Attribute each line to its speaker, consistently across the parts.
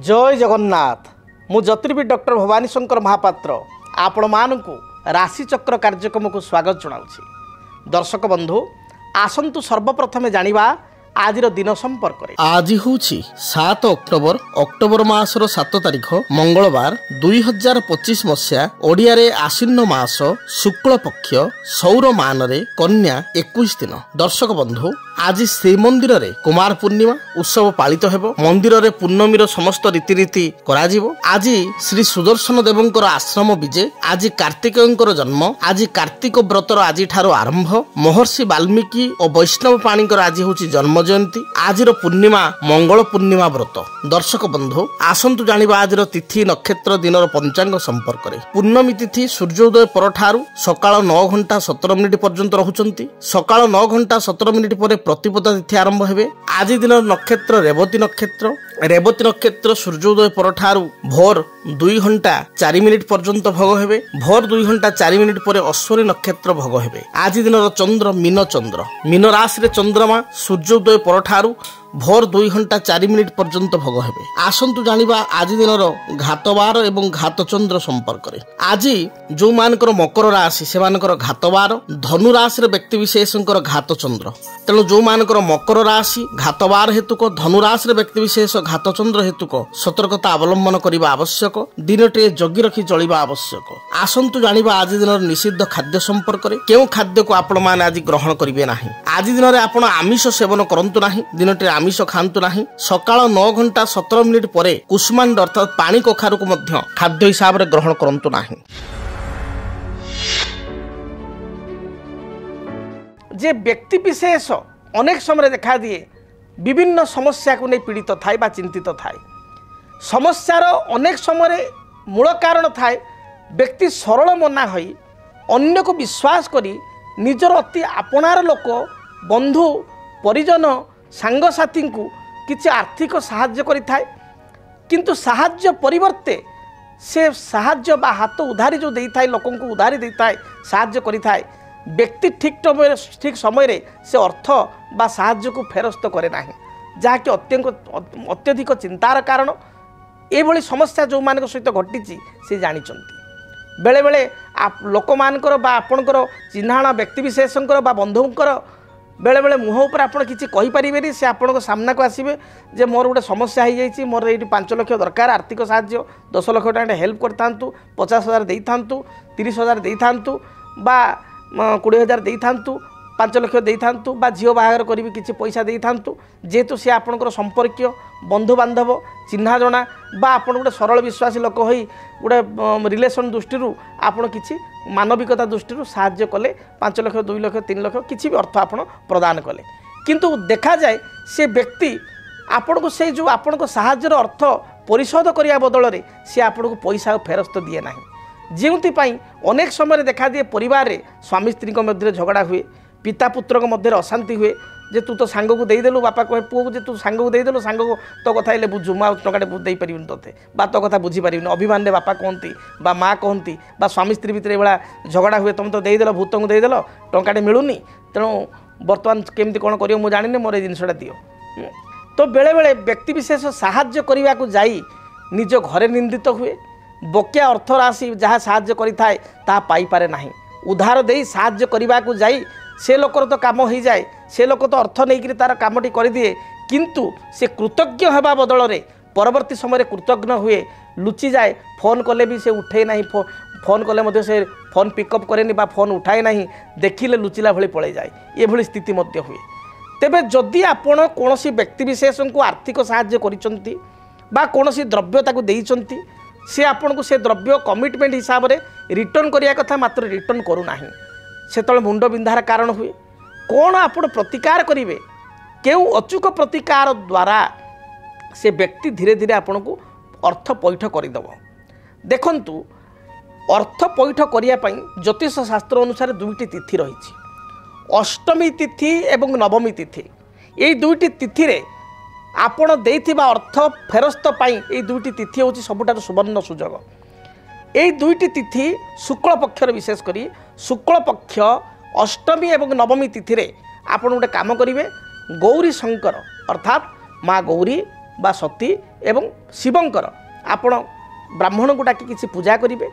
Speaker 1: जय जगन्नाथ मु ज्योतिर्विद डॉक्टर भवानी शंकर महापात्र आपण मानकु राशिचक्र कार्यक्रम को स्वागत जनाऊँ। दर्शक बंधु आसंतु सर्वप्रथमे जानिबा आजिर दिन संपर्क रे।
Speaker 2: आज हूँ 7 अक्टोबर अक्टोबर मासर 7 तारिख मंगलवार 2025 मसीहा ओडिया रे आश्विन मास शुक्ल पक्ष सौर मान रे कन्या 21 दिन। दर्शक बंधु आज श्रीमंदिर रे कुमार पूर्णिमा उत्सव पालित हेबो। मंदिर रे पूर्णमीर समस्त रीतिरीति करा जिवो। आज श्री सुदर्शन देवंकर आश्रम विजे। आज कार्तिकेयंकर जन्म। आज कार्तिक व्रतर आज ठारो आरंभ। महर्षि वाल्मीकि और वैष्णव पाणीकर आज होची जन्म जयंती। आज पूर्णिमा मंगल पूर्णिमा व्रत। दर्शक बंधु आसंतु जानिबा आज तिथि नक्षत्र दिनर पंचांग संपर्क रे। पूर्णमी तिथि सूर्योदय परठारु सकाळ 9 घंटा 17 मिनिट पर्यंत रहुचंती। सकाळ 9 घंटा 17 मिनिट पर प्रतिपदा तिथि आरंभ हेबे। आज दिन नक्षत्र रेवती नक्षत्र। रेवती नक्षत्र सूर्योदय परठारु भोर 2 घंटा 4 मिनिट पर्यंत भोग हेबे। भोर 2 घंटा 4 मिनिट पर अश्विनी नक्षत्र भोग हेबे। आज दिन चंद्र मीन राशि रे चंद्रमा सूर्योदय परठारु भोर 2 घंटा 4 मिनिट पर्यंत भोग हेबे। आसंतु जानिबा आज दिनर घातबार एवं घातचंद्र संपर्क रे। आज जो मानकर मकर राशि से मानकर घातबार, धनु राशि रे व्यक्ति विशेषकर घातचंद्र। तेणु जो मानकर मकर राशि घातबार हेतुक, धनु राशि रे व्यक्ति विशेष घातचंद्र हेतुक सतर्कता अवलंबन करबा आवश्यक। दिनटे जगी रखी चलिबा आवश्यक। आसंतु जानिबा आज दिनर निषिद्ध खाद्य संपर्क रे। केउ खाद्य को आपण मान आज ग्रहण करिवे नाही। आज दिन रे आपण आमिष सेवन करंतु नाही। दिनटे आमिष खांतु नाही। सकाळ 9 घंटा 17 मिनिट परे कुष्मांड अर्थात पानी कखारु को मध्य खाद्य हिसाब रे ग्रहण करंतु नाही।
Speaker 1: जे व्यक्ति विशेष अनेक समय देखा दिए विभिन्न समस्या को नहीं पीड़ित थाए बा चिंतित थाए। समस्यार अनेक समय मूल कारण थाए व्यक्ति सरल मना होई अन्य को विश्वास करी निजर अति आपणार लोक बंधु परिजन सांगसाथी को किसी आर्थिक साहाय्य करि थाए। किंतु साहाय्य परिवर्ते से साहाय्य बा हाथ उधारी जो देई थाए लोकन को उधारी देई थाए साहाय्य करि थाए। व्यक्ति ठीक समय रे से अर्थ बा साहाय्य को फेरस्त करे नाही, जहाँकि अत्यधिक चिंतार कारण। एभली समस्या जो मान सहित घटी से जानिचंती। बेले बेले लोक मानकर बा आपणकर चिन्हाणा व्यक्ति विशेषकर बा बंधुंकर बेले बेले मुह उपर आपण किसी कहि परिबेनी। से आपण सामना को आसीबे जे मोर गोटे समस्या हो जाइए, मोर ये 5 लाख दरकार आर्थिक साहाय्य 10 लाख टाइम हेल्प कर थांतु, 50,000 दे थांतु, 30,000 दे थांतु बा 20,000 दे थांतु, 5 लाख दे थांतु बा झील बाहागर करी किसी पैसा दे थांतु। जेहेतु सी आपणकर संपर्कीय बंधु बांधव चिन्हा जना बा आपण गोटे सरल विश्वासी लोक होई गोटे रिलेशन दृष्टि आपण किसी मानविकता दृष्टि साहाय्य कले 5 लाख 2 लाख 3 लाख किसी भी अर्थ आपण प्रदान कले। किंतु देखा जाए से व्यक्ति आपण को से जो आपण को साहाय्यर अर्थ परिशोध करिया बदल रे से आपण को पैसा फेरस्त दिए नाही। जेउंथि अनेक समय देखा दिए परिवार रे स्वामी स्त्री मध्य झगड़ा हुए, पिता पुत्र मध्य अशांति हुए। जे तू तो सांग को देदेलु, बापा कहे पुओ जे तू सांग को देदेलु, सांग को तो कथा हेले बुझु मा टंकाटे दे परिबिन तोते बा तो कथा बुझी परिबिन। अभिमान रे बापा कहती बा माँ कहती बा स्वामी स्त्री भितर एभला झगड़ा हुए, तुम तो देदेल भूत को देदेल टंकाटे मिलूनी, तेणु बर्तमान केमती कौन करियो मु जानिने, मोर ए जिनसटा दियो। तो बेले बेले व्यक्ति विशेष साहाय्य करने को जाई निज घरे निंदित हुए। बकिया अर्थ राशि जहाँ साहाय्य करि थाए ता पाई पारे नाही। उधार देई साहाय्य करने को जाई से लोकर तो काम हो जाए, से लोक तो अर्थ नहीं तार कामटी कर दिए। किंतु से कृतज्ञ होगा बदल रे परवर्ती समय कृतज्ञ हुए, लुचि जाए। फोन कले भी से उठे नहीं, फोन कले मध्य से फोन पिकअप करे बा फोन उठाए नहीं, देखिले लुचिला भली पड़े जाए। ये भली स्थिति मध्य हुए। तेबे जदि आपण कोनोसी व्यक्ति विशेष को आर्थिक साहाय्य करिसंती बा कोनोसी द्रव्य ताकू देइसंती, से आपण को से द्रव्य कमिटमेंट हिसाब रे रिटर्न करिया कथा, मात्र रिटर्न करू नाही। सेतल मुंड बिंधार कारण हुए। कौन आप प्रतिकार करेंगे, केउ अचूक प्रतिकार द्वारा से व्यक्ति धीरे धीरे आपन को अर्थ पैठ करदेव। देखंतु अर्थ पैठ करने ज्योतिष शास्त्र अनुसार 2टी तिथि रही, अष्टमी तिथि एवं नवमी तिथि। ये 2टी तिथि रे आपण देइथिबा अर्थ फेरस्त पाई ये 2टी तिथि होची सबुठार सुवर्ण सुजोग। ये 2टी तिथि शुक्ल पक्षर विशेष करी शुक्ल पक्ष अष्टमी एवं नवमी तिथि रे आपण गोटे काम करेंगे, गौरी शंकर अर्थात माँ गौरी बा सती एवं शिवंकर आपण ब्राह्मण को डाकी किसी पूजा करेंगे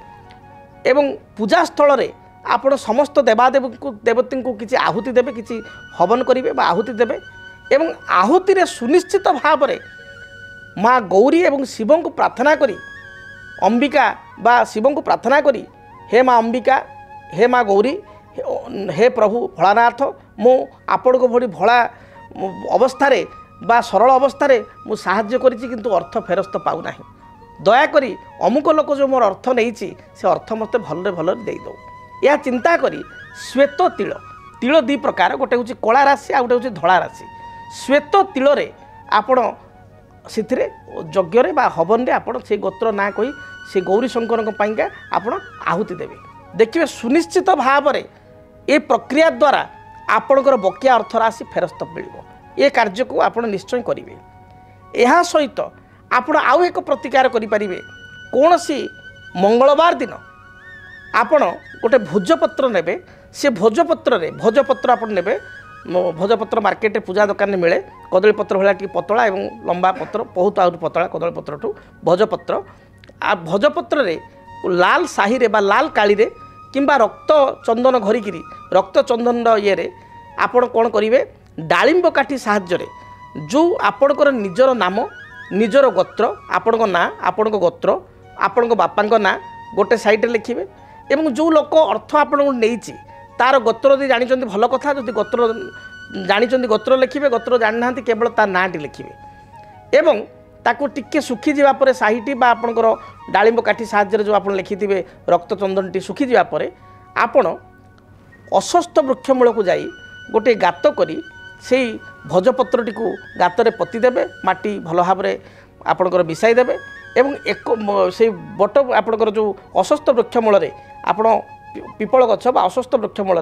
Speaker 1: एवं पूजा स्थल रे आपण समस्त देवादेव को देवती को किसी आहुति देवे किसी हवन करेंगे बा आहुति देवे एवं आहुति रे सुनिश्चित भाव में माँ गौरी एवं शिव को प्रार्थना करी अंबिका बा शिव को प्रार्थना करी हे माँ अंबिका हे माँ गौरी हे प्रभु भोलानाथ मु आपण को भली भोला अवस्था बा सरल अवस्था मु साहाय्य करिछि किंतु अर्थ फेरस्त पाऊ नाही दयाकोरी अमुक लोक जो मोर अर्थ नहीं से अर्थ मत भल भल दे दो यह चिंता करी श्वेत तिल तिल दी प्रकार गोटे हूँ कला राशि आ गोटे हूँ धला राशि श्वेत तिल आपण से यज्ञ बा हवन रे आपण से गोत्र ना कही से गौरी शंकर पाइका आपण आहुति देवे देखिए सुनिश्चित भाव में ये प्रक्रिया द्वारा आपणकर बकिया अर्थ राशि फेरस्त मिल ये कार्य को आप निश्चय करेंगे यह सहित आपण आउ एक प्रतिकार करें कौन सी मंगलवार दिन आपण गोटे भोजपत्र ने से भोजपत्र आप ने भोजपत्र मार्केट पूजा दुकान में मिले कदलीपत्र भाया टी पतला और लंबा पत्र बहुत आहरी पतला कदलीपत्र ठू भोजपत्र आ भोजपत्र रे लाल साही रे बा लाल काली रे किंबा रक्त चंदन घरिकी रक्त चंदन ये आपण कौन करेंगे डालिंब काठी साहाय्य जो आपणकर निजर नाम निजर गोत्र आपण ना आपण गोत्र आपण बापा ना गोटे साइड लिखिए एवं जो लोक अर्थ आपण नहीं तार गोत्र यदि जानी भल कथा जो गोत्र जानी गोत्र लिखिए गोत्र जानी ना केवल तार नाटी लिखिए एवं ताकू टिके सुखी जावापर साहीटी बा आपणकर डालिंब काठी साहाय्य जो आप लिखिथे रक्त चंदनटी सुखी जावापर आपण अस्वस्थ वृक्ष मूल को जाई गोटे गात करी से भोजपत्रटी को गातरे पति देवे माटी भल भाव में आपणकर मिसाई देवे एवं एक से बट आपणकर जो अस्वस्थ वृक्ष मूल आपण पिपल गछ बा अस्वस्थ वृक्ष मूल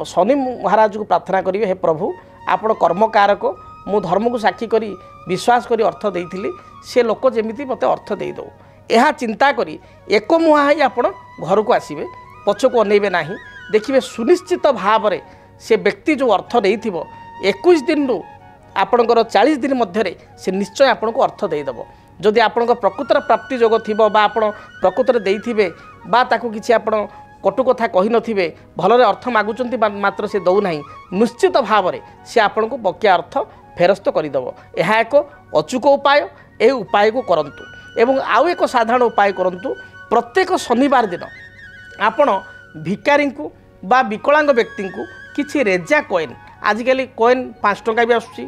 Speaker 1: शनि महाराज को प्रार्थना करेंगे हे प्रभु आपण कर्मकारक मु धर्म को साक्षी करी विश्वास करी अर्थ देइथिली से लोक जेमिति मते अर्थ दे दो यह चिंता करी एक मुहा ही आपण घर को आसीबे पछको अनेबे नाही देखिबे सुनिश्चित भाव में से व्यक्ति जो अर्थ देइथिबो 21 दिन रु आपणकर 40 दिन मध्य से निश्चय आपन को अर्थ देदेव जदि आपण प्रकृतर प्राप्ति जोग थी आपण प्रकृतर देइथिबे बा ताकू किछि आपण कटु कथा कही नथिबे भलरे अर्थ मागुचंती मात्र से दौ नाही निश्चित भाव में से आपण को बकिया अर्थ फेरस्त करदेव यह एक अचूक उपाय ए उपाय को करंतु एवं आउ एक साधारण उपाय करंतु प्रत्येक शनिवार दिन आपण भिकारी को बा विकलांग व्यक्ति को किछि रेजा कॉइन आजिकल कॉइन 5 टंका भी आसुची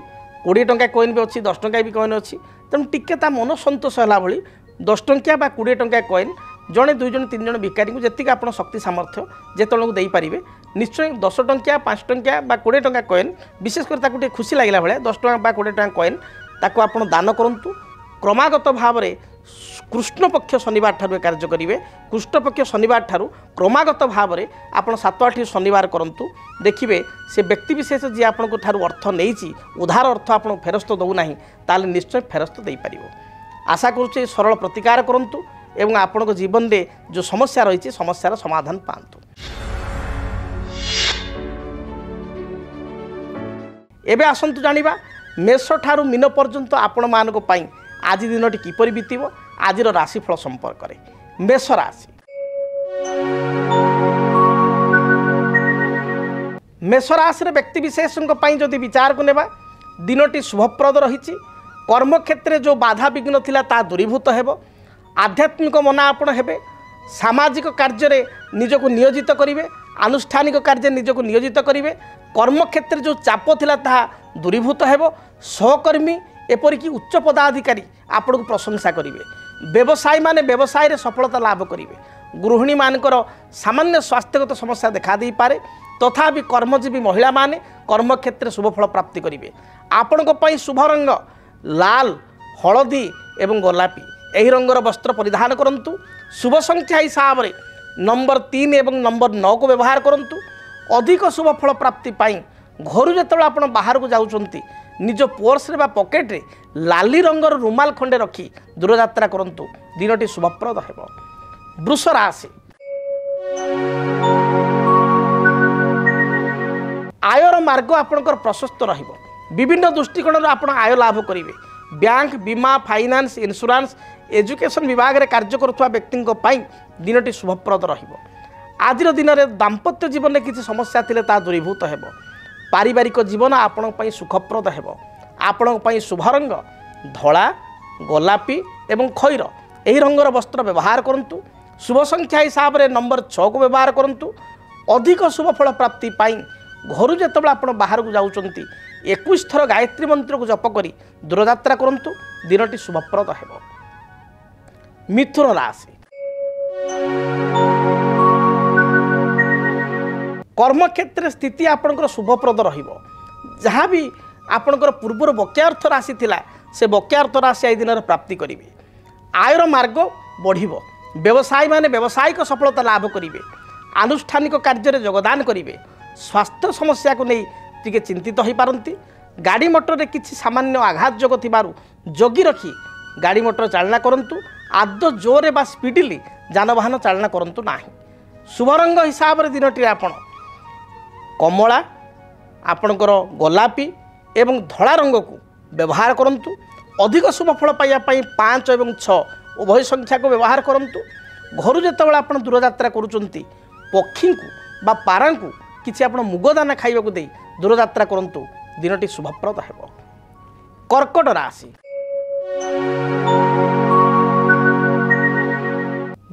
Speaker 1: 20 टंका कॉइन भी अच्छी 10 टंका भी कॉइन अच्छी तेणु टिके ता मन संतोष है भाई 10 टंकिया बा 20 टंका कॉइन जड़े 2 जन 3 जन भिकारी को जी आप शक्ति सामर्थ्य जेतल को देपारे निश्चय 10 टंकिया 5 टंकिया बा 20 टंका कॉइन विशेषकर खुशी लगला भाया 10 टंका बा 20 टंका कॉइन ताको आपण दान करंतु क्रमागत भाव में कृष्ण पक्ष शनिवार ठारू कार्य करेंगे कृष्ण पक्ष शनिवार ठारू क्रमागत भाव में आपड़ 7-8 शनिवार करंतु देखिए से व्यक्ति विशेष जी आपण को ठारू अर्थ नहीं उधार अर्थ आप फेरस्त दौना ताले निश्चय फेरस्त दे पार आशा करुचे सरल प्रतिकार करंतु एवं आपण जीवन में जो समस्या रही समस्यार समाधान पातु। एबे आसंतु जानिबा मेष ठारू मीन पर्यंत आपण मानक पई आज दिनटी किपरि बीतिबो आजिर राशिफल संपर्क में मेष राशि मेष राशि व्यक्ति विशेषों जदि विचार को नेबा दिनटी शुभप्रद रही कर्म क्षेत्र जो बाधा विघ्न थिला ता दूरीभूत हेबो आध्यात्मिक मना आपण हेबे सामाजिक कार्य निजको नियोजित करिवे आनुष्ठानिक कार्य निजको नियोजित करिवे कर्म क्षेत्र जो चाप थिला ता दूरीभूत हेबो सहकर्मी एपरिकी उच्च पदाधिकारी आपण को प्रशंसा करेंगे व्यवसायी माने व्यवसाय रे सफलता लाभ करेंगे गृहिणी मानकर सामान्य स्वास्थ्यगत समस्या देखा दे पारे तथापि कर्मजीवी महिला माने कर्म क्षेत्र शुभफल प्राप्ति करेंगे आपण को शुभ रंग लाल हलदी एवं गोलापी यही रंगर वस्त्र परिधान करंतु शुभ संख्या हिसाब से नंबर 3 एवं नंबर 9 को व्यवहार करंतु अधिक शुभफल प्राप्ति पाई घर जो आप बाहर को जाउछंती निज पर्स रे बा पॉकेट रे लाली रंगर रुमाल खंडे रखी दूरयात्रा करंतु दिनटी शुभप्रद हेबो। वृष राशि आयर मार्ग आपणकर प्रशस्त रहिबो विभिन्न दृष्टिकोण रे आपण आय लाभ करिवे बैंक बीमा फाइनान्स इन्शुरांस एजुकेशन विभाग में कार्य करुवा व्यक्ति दिनटी शुभप्रद रहिबो। आजिर दिन में दाम्पत्य जीवन में किसी समस्या थिले ता दूरीभूत हेबो। पारिवारिक जीवन आपण पई सुखप्रद हेबो। आपण पई शुभ रंग धला गोलापी एवं खैर एही रंगर वस्त्र व्यवहार करंतु। शुभ संख्या हिसाब से नंबर 6 को व्यवहार करंतु। अधिक शुभ फल प्राप्ति पाई घर जेतबेला आपण बाहर को जाउचंती 21 थर गायत्री मंत्र को जप करी दूरयात्रा करंतु। दिनटी शुभप्रद हेबो। मिथुन राशि कर्म क्षेत्र स्थिति आपणकर शुभप्रद रहिबो। जहाँ भी आपणकर पूर्वर बकेया अर्थ राशि थिला से बकेया अर्थ राशि आई दिन प्राप्ति करिवे। आयर मार्ग बढ़िबो। व्यवसायी माने व्यावसायिक सफलता लाभ करिवे। आनुष्ठानिक कार्य योगदान करिवे। स्वास्थ्य समस्या को नहीं टिके चिंतित हो पारंती। गाड़ी मोटर रे किछि सामान्य आघात जोग थिबारु जगी रखी गाड़ी मोटर चालना करंतु। आद जोरे बा स्पीडली जानवाहन चालना करंतु नाही। शुभ रंग हिसाब रे दिनटी आपण कमला आपणकर गोलापी एवं धला रंग को व्यवहार करंतु। अधिक शुभ फल पाइबा पई 5 एवं 6 उभय संख्या को व्यवहार करंतु। घर जेतेबेला आपण दूरयात्रा करूचंती पक्षी को बा पारा को किछि आपण मुगदाना खाइबा को देई दूरयात्रा करंतु। दिनटी शुभप्रद हेबो। कर्कट राशि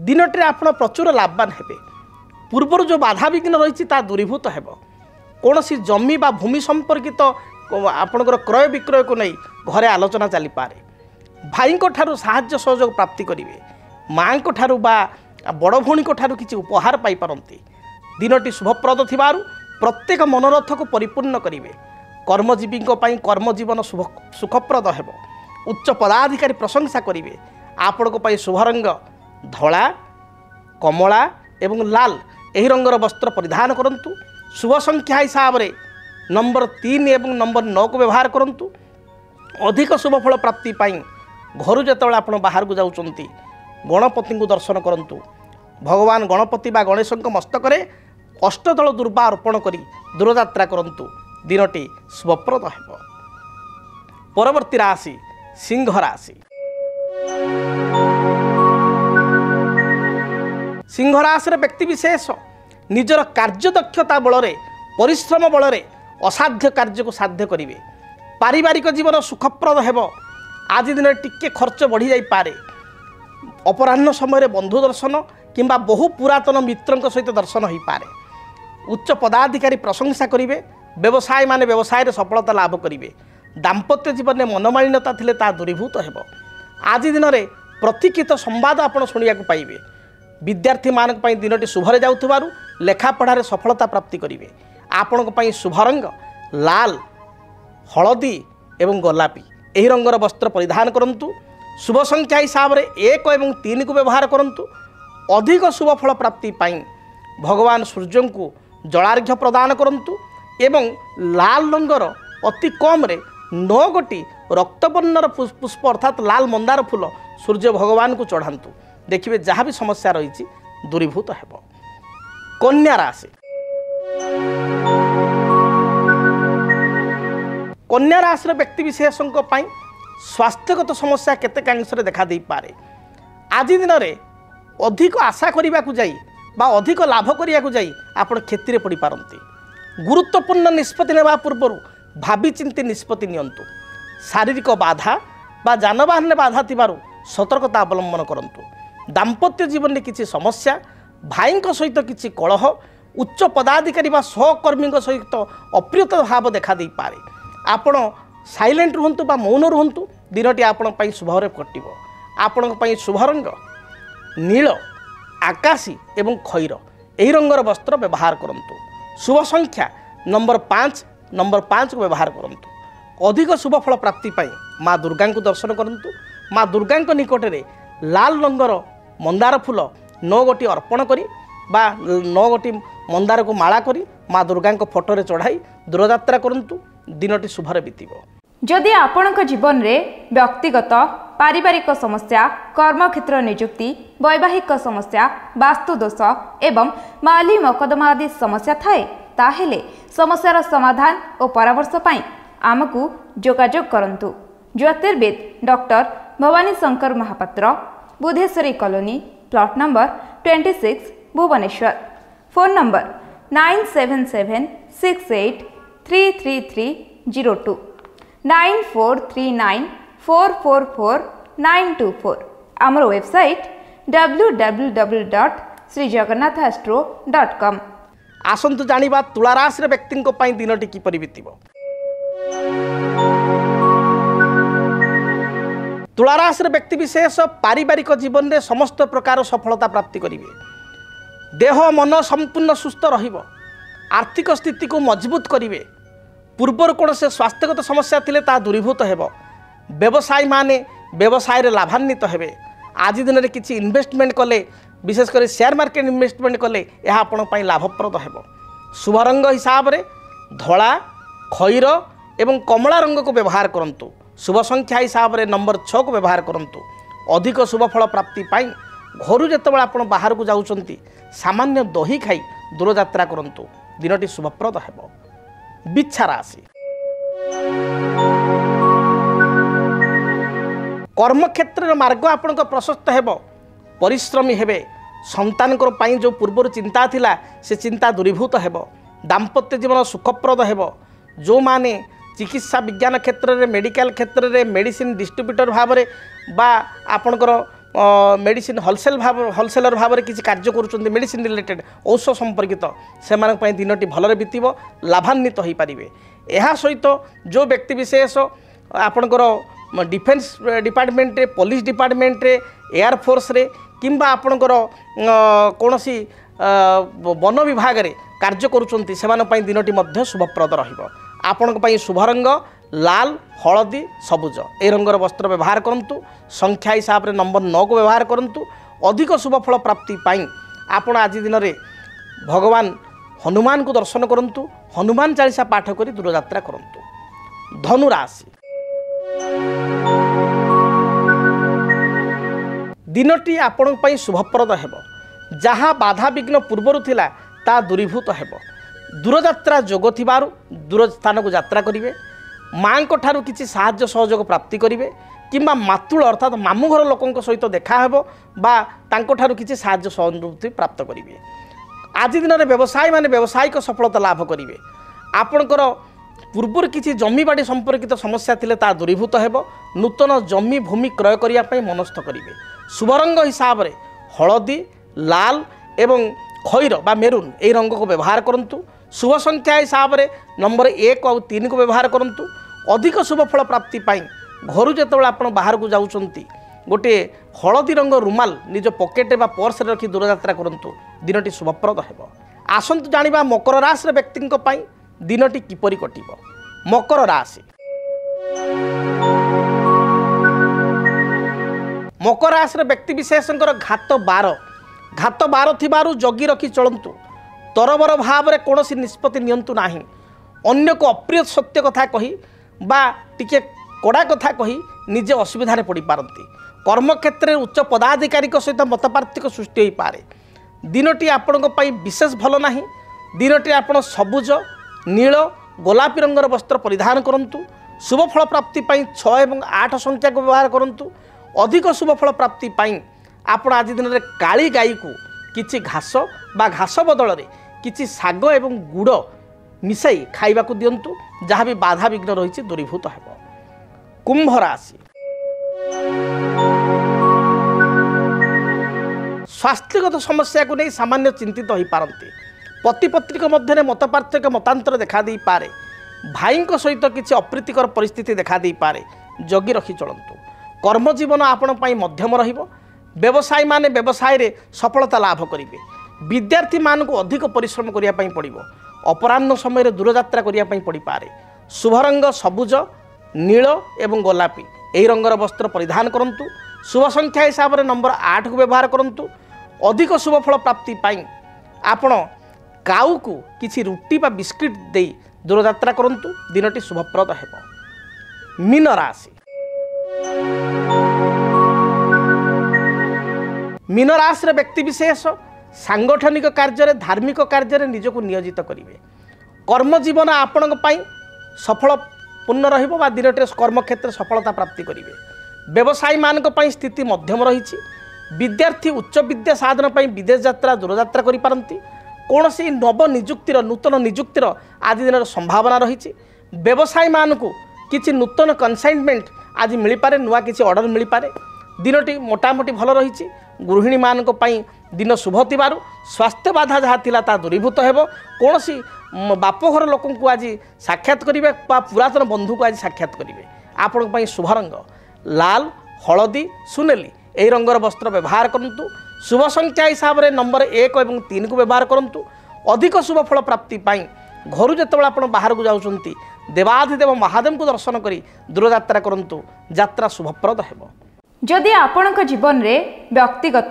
Speaker 1: दिनटी आपण प्रचुर लाभवान हेबे। पूर्वर जो बाधा विघ्न रही ता दूरीभूत हेबो। कौनसी जमी बा भूमि संपर्कित आपणकर क्रय विक्रय को नहीं घरे आलोचना चली पारे। भाई ठारू साहाय्य सहयोग प्राप्ति करेंगे। माँ ठारू बा बड़ भौणी ठारू किसी उपहार पाई पारंती। दिनटी शुभप्रद थिबारु प्रत्येक मनोरथ को परिपूर्ण करेंगे। कर्मजीवी कर्मजीवन सुखप्रद हेबो। उच्च पदाधिकारी प्रशंसा करेंगे। आपण को शुभ रंग धला कमला एवं लाल एही रंगर वस्त्र परिधान करंतु। शुभ संख्या हिसाब से नंबर 3 एवं नंबर 9 को व्यवहार करंतु। अधिक शुभ फल प्राप्ति पाई घर जेतेबेला आपण बाहर को जाउचंती गणपति को दर्शन करंतु। भगवान गणपति बा गणेश मस्तक रे अष्टदल दुर्वा अर्पण करी दूरयात्रा करंतु। दिनटी शुभप्रद हेबो। परवर्ती राशि सिंह राशि। सिंह राशि व्यक्ति विशेष निजर कार्यदक्षता बल परिश्रम बल असाध्य कार्य को साध्य करेंगे। पारिवारिक जीवन सुखप्रद हेबो। आज दिन टिके खर्च बढ़ी जाई पारे। अपराह्न समय बंधु दर्शन किंबा बहु पुरातन मित्र सहित दर्शन हो पारे। उच्च पदाधिकारी प्रशंसा करेंगे। व्यवसायी माने व्यवसाय रे सफलता लाभ करेंगे। दाम्पत्य जीवन में मनमालिन्यता थिले ता दूरीभूत हेबो। आज दिन में प्रतीक्षित संवाद आपण शुणिया पाइबे। विद्यार्थी मानक पई दिनटी शुभरे जाउथबारु लेखा पढ़ारे सफलता प्राप्ति करेंगे। आपण पई शुभ रंग लाल हलदी एवं गोलापी एही रंगर वस्त्र परिधान करंतु। शुभ संख्या हिसाब से 1 एवं 3 को व्यवहार करंतु। अधिक शुभ फल प्राप्ति पाई भगवान सूर्य को जलार्घ्य प्रदान करंतु एवं लाल रंगर अति कम रे 9 गोटी रक्तवर्णर पुष्प अर्थात लाल मंदार फूल सूर्य भगवान को चढ़ातु। देखिए जहाँ भी समस्या रही दूरीभूत हेबो। कन्या राशि। कन्या राशि व्यक्ति विशेषों स्वास्थ्यगत समस्या केते कांश देखा दे पारे। आज दिन में अधिक आशा करने को जाई बा अधिक लाभ करने को जाई आपण क्षति पड़ पारती। गुरुत्वपूर्ण निष्पत्ति नेबा पूर्व भावी चिंती निष्पत्ति नियंतु। शारीरिक बाधा बा जानवाहन में बाधा थिबारु सतर्कता अवलंबन करंतु। दाम्पत्य जीवन में किसी समस्या भाई सहित किसी कलह उच्च पदाधिकारी बा सहकर्मी सहित अप्रियता भाव देखा दे पारे। आपण साइलेंट रुहंतु बा मौन रुहंतु। दिनटी आपण पई शुभरे कटिबो। आपण पई शुभ रंग नील आकाशी एवं खैर एही रंगर वस्त्र व्यवहार करंतु। शुभ संख्या नंबर 5 को व्यवहार करंतु। अधिक शुभ फल प्राप्ति पाई माँ दुर्गा को दर्शन करंतु। माँ दुर्गा निकट में लाल रंगर मंदार फूल 9 गोटी अर्पण करी बा 9 गोटी मंदार को माला करी माँ दुर्गा फोटो रे चढ़ाई दूरयात्रा करंतु। दिनटी शुभरे बीतिबो।
Speaker 3: जदि आपणक जीवन में व्यक्तिगत पारिवारिक समस्या कर्मक्षेत्र नियुक्ति वैवाहिक समस्या वास्तु दोष एवं माली मकदमा आदि समस्या थाए ताहेले समस्यार समाधान और परामर्श पाई आमको जोगाजोग करंतु। ज्योतिर्विद doctor Bhawani Shankar Mahapatra, Budheswari colony, plot number 26, Bhubaneswar. Phone number 9776833302 9439444924। आमर वेबसाइट www.srijagannathastro.com।
Speaker 1: आसंतु जानिबा तुला राशि व्यक्ति दिनटी किपरि बीतिब। तुला राशि व्यक्ति विशेष पारिवारिक जीवन में समस्त प्रकार सफलता प्राप्ति करेंगे। देह मन संपूर्ण सुस्थ रहिब। आर्थिक स्थिति को मजबूत करेंगे। पूर्वर कौन से स्वास्थ्यगत समस्या थिले ता दूरीभूत हेब। व्यवसायी माने व्यवसाय लाभान्वित हेबे। आज दिन में किसी इन्वेस्टमेंट कले, विशेषकर शेयर मार्केट इन्वेस्टमेंट कले यह आपण पई लाभप्रद हेब। शुभ रंग हिसाब रे धला, खैर एवं कमला रंग को व्यवहार करंतु। शुभ संख्या हिसाब रे नंबर 6 को व्यवहार करंतु। अधिक शुभ फल प्राप्ति पाई घर जेतेबेले आपण बाहर को जाउचंती सामान्य दही खाई दूर यात्रा करंतु। दिनटी शुभप्रद हेब। बिच्छा राशि कर्मक्षेत्र मार्ग आपण प्रशस्त हेब। परिश्रमी हेबे। संतान जो पूर्वर चिंता थिला से चिंता दूरीभूत हेब। दाम्पत्य जीवन सुखप्रद हेब। जो माने चिकित्सा विज्ञान क्षेत्र में, मेडिकल क्षेत्र में मेडिसिन डिस्ट्रीब्यूटर भाव में बा आपणकर मेडिसिन होलसेलर भाव में किसी कार्य करुँच मेडिसिन रिलेटेड औषध संपर्कित से दिनटी भलरे बीतब, लाभान्वित हो पारे। यह सहित जो व्यक्ति विशेष आपणकर डिफेन्स डिपार्टमेंट रे, पुलिस डिपार्टमेंट रे, एयरफोर्स रे किंबा आपणकर कौन सी वन विभाग रे कार्य करुँच से दिनटी मध्य शुभप्रद रहिब। आपण शुभ रंग लाल, हलदी, सबुज ए रंगर वस्त्र व्यवहार करंतु। संख्या हिसाब रे नंबर 9 को व्यवहार करंतु। अधिक शुभ फल प्राप्ति पाई आपण आज दिन में भगवान हनुमान को दर्शन करंतु। हनुमान चालीसा पाठ करी दूर यात्रा करंतु। धनु राशि दिनटी आपण पई शुभप्रद हेब। जहाँ बाधा विघ्न पूर्वर थिला ता दूरीभूत हेब। दूर यात्रा जोग थिबारु दूर स्थान को यात्रा करिवे। माँ को ठारू किसी साहाय्य सहयोग प्राप्ति करेंगे किंबा मातुल अर्थात मामू घर लोकों सहित देखा हेबो बा तांको ठारू किसी साहाय्य सहयोग प्राप्त करेंगे। आज दिन में व्यवसायी माने व्यावसायिक सफलता लाभ करेंगे। आपणकर पूर्वर किसी जमी बाड़ी संपर्कित समस्या थिले ता दूरीभूत हेबो। नूतन जमी भूमि क्रय करिया पई मनस्थ करेंगे। शुभ रंग हिसाब रे हलदी, लाल एवं खैर बा मेरून ए रंग को व्यवहार करंतु। शुभ संख्या हिसाब रे नंबर 1 और 3 को व्यवहार करंतु। अधिक शुभ फल प्राप्ति पाई घर जेतेबेले आपण बाहर को जाउचंती गोटे हलदी रंग रुमाल निज पॉकेट बा पर्स रे रखी दूर यात्रा करंतु। दिनटी शुभप्रद हेब। आसंतु जानिबा मकर राशि व्यक्ति पई दिनटी किपरि कटिब। मकर राशि मकर राशि व्यक्ति विशेषकर घात 12 थिबारु जगी रखी चलंतु। तरबर भाव में कौन निष्पत्ति नियंतु नाही। अन्य को अप्रिय सत्य कथा कही बा टिके कड़ा कथा कही निजे असुविधार पड़ पारती। कर्मक्षेत्र उच्च पदाधिकारी सहित मतपार्थिक सृष्टि हो पारे। दिनटी आपण विशेष भल नाही। दिनटी आपण सबुज, नील, गोलापी रंगर वस्त्र परिधान करंतु। शुभ फल प्राप्ति पाई 6 और 8 संख्या को व्यवहार करंतु। अधिक शुभ फल प्राप्ति पाई आपण आज दिन में काली गाई को किछि घास बा घास बदल रे किछि साग एवं गुड़ मिसाई खाइबा को दियंतु। जहाँ भी बाधा विघ्न रही दूरीभूत हेब। कुंभ राशि स्वास्थ्यगत समस्या को नहीं सामान्य चिंतित हो पारती। पति पत्नी मध्य मतपार्थिक मतांतर देखा दे पारे। भाई सहित किसी अप्रीतिकर परिस्थिति देखा दे पारे। जगी रखी चलंतु। कर्मजीवन आपण पई मध्यम रहिबो। व्यवसायी माने व्यवसाय रे सफलता लाभ करेंगे। विद्यार्थी मान को अधिक परिश्रम करिया पई पड़िबो। अपराह्न समय रे दूर यात्रा करिया पई पड़ी पारे। शुभ रंग सबुज, नील एवं गोलापी एही रंगर वस्त्र परिधान करंतु। शुभ संख्या हिसाब रे नंबर 8 को व्यवहार करंतु। अधिक शुभ फल प्राप्ति पाई आपण काऊ को किछि रुटी बा बिस्किट देई दूर यात्रा करंतु। दिनटी शुभप्रद हेब। मीन राशि मीन राशि व्यक्ति विशेष सांगठनिक कार्य, धार्मिक कार्य निजक नियोजित करेंगे। कर्मजीवन आपण सफल ପୂର୍ଣ୍ଣ ରହିବ ବା ଦିନଟିରେ କର୍ମକ୍ଷେତ୍ରରେ ସଫଳତା ପ୍ରାପ୍ତି କରିବେ। ବ୍ୟବସାୟୀମାନଙ୍କ ପାଇଁ ସ୍ଥିତି ମଧ୍ୟମ ରହିଛି। विद्यार्थी उच्च विद्या साधन पर विदेश यात्रा दूरयात्रा करिपारନ୍ତି। कौनसी नव निजुक्तिर नूतन निजुक्तिर आदि दिन संभावना रही। व्यवसायी मानक किसी नूतन कनसाइनमेंट आज मिल पारे, नुआ किसी ऑर्डर मिल पारे। दिनटी मोटामोटी भल रही। गृहिणी मानक दिन शुभ थिबारु स्वास्थ्य बाधा जहाँ थिला ता दूरीभूत हेबो। कौनसी बापघर लोक को आज साक्षात करेंगे पुरातन बंधु को आज साक्षात करेंगे। आपण शुभ रंग लाल, हलदी, सुनेली यही रंगर वस्त्र व्यवहार करूँ। शुभ संख्या हिसाब से नंबर 1 और 3 को व्यवहार करूँ। अधिक शुभ फल प्राप्ति घर जो आप बाहर को जाऊँच देवाधिदेव महादेव को दर्शन कर दूरयात्रा करूँ। यात्रा शुभप्रद हेबो।
Speaker 3: जदि आपणक जीवन में व्यक्तिगत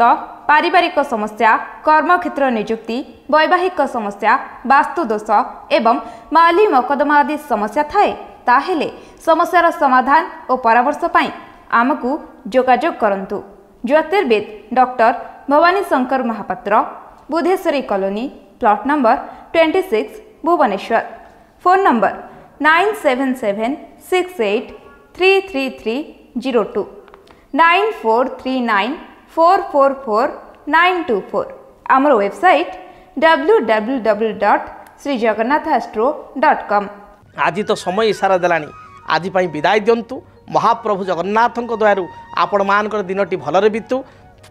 Speaker 3: पारिवारिक समस्या, कर्मक्षेत्र नियुक्ति, वैवाहिक समस्या, वास्तुदोष एवं माली मकदमा आदि समस्या थाए ताहेले समस्यार समाधान और परामर्श पाई आमको जोगाजोग करंतु। ज्योतिर्विद doctor Bhawani Shankar Mahapatra, Budheswari colony, plot number 26, Bhubaneswar. Phone number 9776833302 9439444924। आमर वेबसाइट www.srijagannathastro.com।
Speaker 1: आज तो समय इशारा देलानी। आज विदाय दिंतु। महाप्रभु जगन्नाथ दयारू आपण मान दिनटी भलरे बीतू।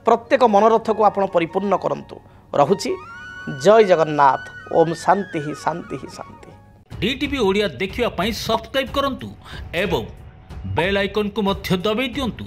Speaker 1: प्रत्येक मनोरथ को आपण परिपूर्ण करंतु। रहुछि। जय जगन्नाथ। ओम शांति ही शांति ही शांति।
Speaker 4: डीटीवी ओडिया देखिवा पई सब्सक्राइब करंतु एवं बेल आइकन को मध्य दबाई दियंतु।